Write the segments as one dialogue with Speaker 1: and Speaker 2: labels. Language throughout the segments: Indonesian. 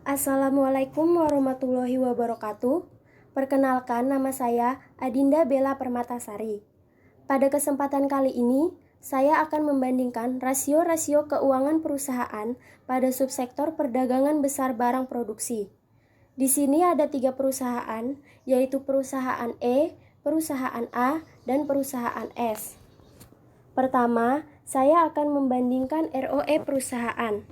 Speaker 1: Assalamualaikum warahmatullahi wabarakatuh. Perkenalkan, nama saya Adinda Bella Permatasari. Pada kesempatan kali ini, saya akan membandingkan rasio-rasio keuangan perusahaan pada subsektor perdagangan besar barang produksi. Di sini ada 3 perusahaan, yaitu perusahaan E, perusahaan A, dan perusahaan S. Pertama, saya akan membandingkan ROE perusahaan.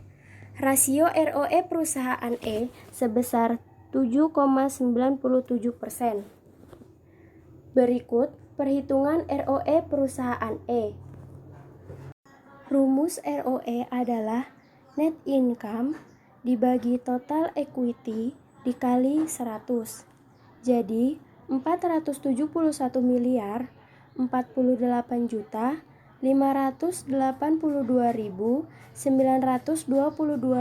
Speaker 1: Rasio ROE perusahaan E sebesar 7,97%. Berikut perhitungan ROE perusahaan E. Rumus ROE adalah net income dibagi total equity dikali 100. Jadi 471 miliar 48 juta 582.922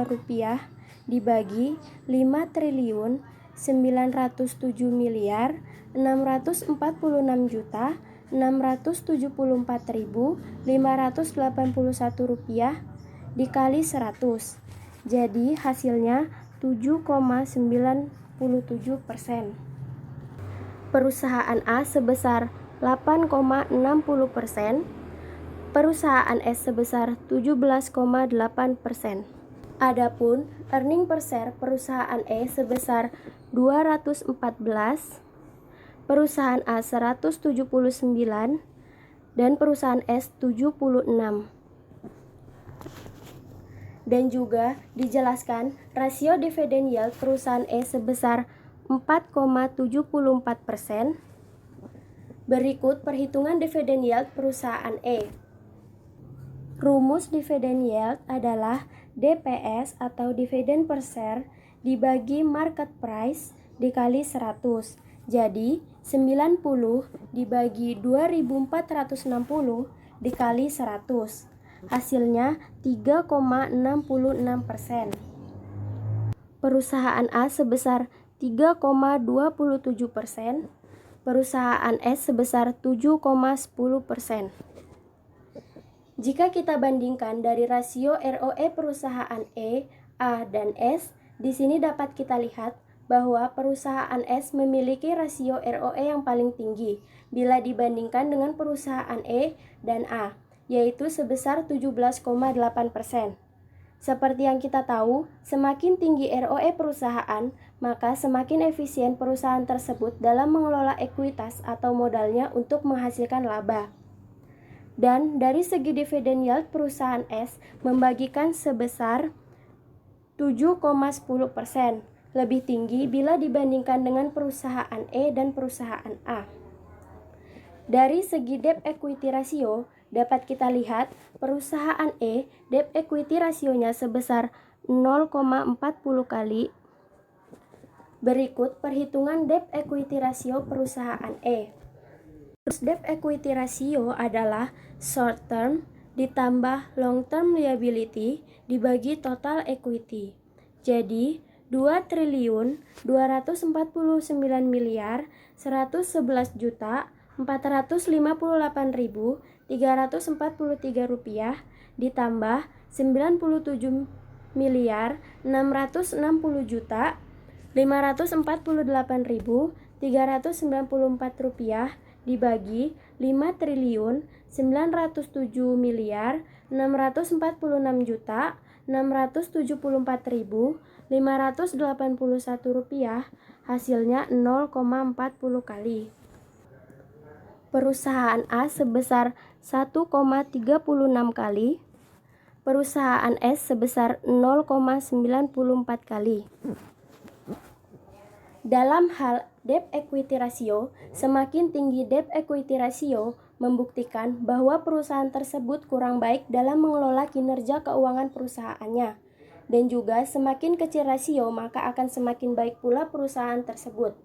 Speaker 1: rupiah dibagi 5 triliun 907 miliar 646 juta 674.581 rupiah dikali 100. Jadi hasilnya 7,97%. Perusahaan A sebesar 8,60%. Perusahaan S sebesar 17,8%. Adapun earning per share perusahaan E sebesar 214, perusahaan A 179, dan perusahaan S 76. Dan juga dijelaskan rasio dividen yield perusahaan E sebesar 4,74%. Berikut perhitungan dividen yield perusahaan E. Rumus dividen yield adalah DPS atau dividen per share dibagi market price dikali 100. Jadi 90 dibagi 2460 dikali 100. Hasilnya 3,66%. Perusahaan A sebesar 3,27%. Perusahaan S sebesar 7,10%. Jika kita bandingkan dari rasio ROE perusahaan E, A, dan S, di sini dapat kita lihat bahwa perusahaan S memiliki rasio ROE yang paling tinggi bila dibandingkan dengan perusahaan E dan A, yaitu sebesar 17,8%. Seperti yang kita tahu, semakin tinggi ROE perusahaan, maka semakin efisien perusahaan tersebut dalam mengelola ekuitas atau modalnya untuk menghasilkan laba. Dan dari segi dividen yield perusahaan S membagikan sebesar 7,10%, lebih tinggi bila dibandingkan dengan perusahaan E dan perusahaan A. Dari segi debt equity ratio dapat kita lihat perusahaan E debt equity rasionya sebesar 0,40 kali. Berikut perhitungan debt equity ratio perusahaan E. Debt equity ratio adalah short term ditambah long term liability dibagi total equity. Jadi 2 triliun 249 miliar 111 juta 458.343 rupiah ditambah 97 miliar 660 juta 548.394 rupiah dibagi 5 triliun 907 miliar 646 juta 674.581 rupiah, hasilnya 0,40 kali. Perusahaan A sebesar 1,36 kali, perusahaan S sebesar 0,94 kali. Dalam hal debt equity ratio, semakin tinggi debt equity ratio membuktikan bahwa perusahaan tersebut kurang baik dalam mengelola kinerja keuangan perusahaannya. Dan juga semakin kecil rasio, maka akan semakin baik pula perusahaan tersebut.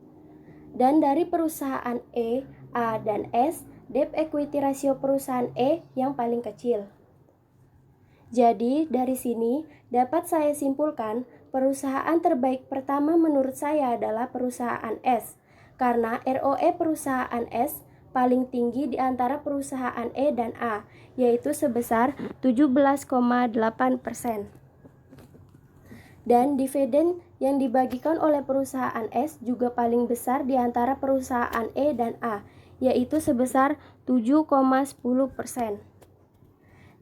Speaker 1: Dan dari perusahaan E, A, dan S, debt equity ratio perusahaan E yang paling kecil. Jadi, dari sini dapat saya simpulkan perusahaan terbaik pertama menurut saya adalah perusahaan S, karena ROE perusahaan S paling tinggi di antara perusahaan E dan A, yaitu sebesar 17,8%. Dan dividen yang dibagikan oleh perusahaan S juga paling besar di antara perusahaan E dan A, yaitu sebesar 7,10%.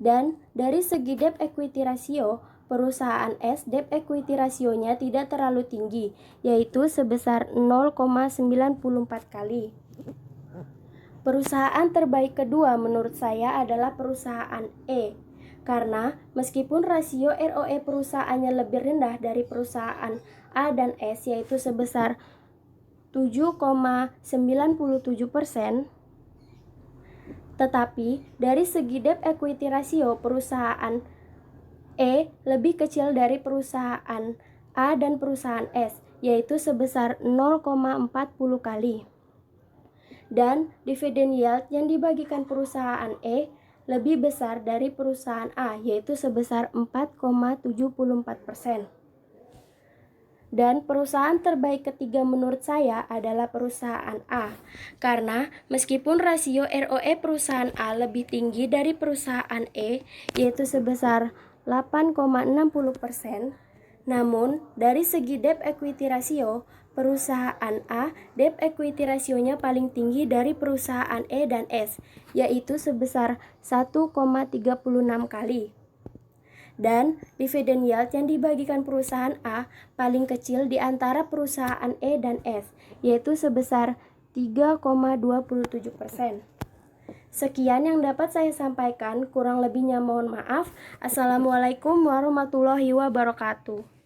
Speaker 1: Dan dari segi debt equity ratio, perusahaan S debt equity rasionya tidak terlalu tinggi, yaitu sebesar 0,94 kali. Perusahaan terbaik kedua menurut saya adalah perusahaan E, karena meskipun rasio ROE perusahaannya lebih rendah dari perusahaan A dan S, yaitu sebesar 7,97%, tetapi dari segi debt equity rasio perusahaan E lebih kecil dari perusahaan A dan perusahaan S, yaitu sebesar 0,40 kali. Dan dividen yield yang dibagikan perusahaan E lebih besar dari perusahaan A, yaitu sebesar 4,74%. Dan perusahaan terbaik ketiga menurut saya adalah perusahaan A, karena meskipun rasio ROE perusahaan A lebih tinggi dari perusahaan E, yaitu sebesar 8,60%, namun dari segi debt equity ratio, perusahaan A debt equity rasionya paling tinggi dari perusahaan E dan S, yaitu sebesar 1,36 kali. Dan dividen yield yang dibagikan perusahaan A paling kecil di antara perusahaan E dan S, yaitu sebesar 3,27%. Sekian yang dapat saya sampaikan, kurang lebihnya mohon maaf. Assalamualaikum warahmatullahi wabarakatuh.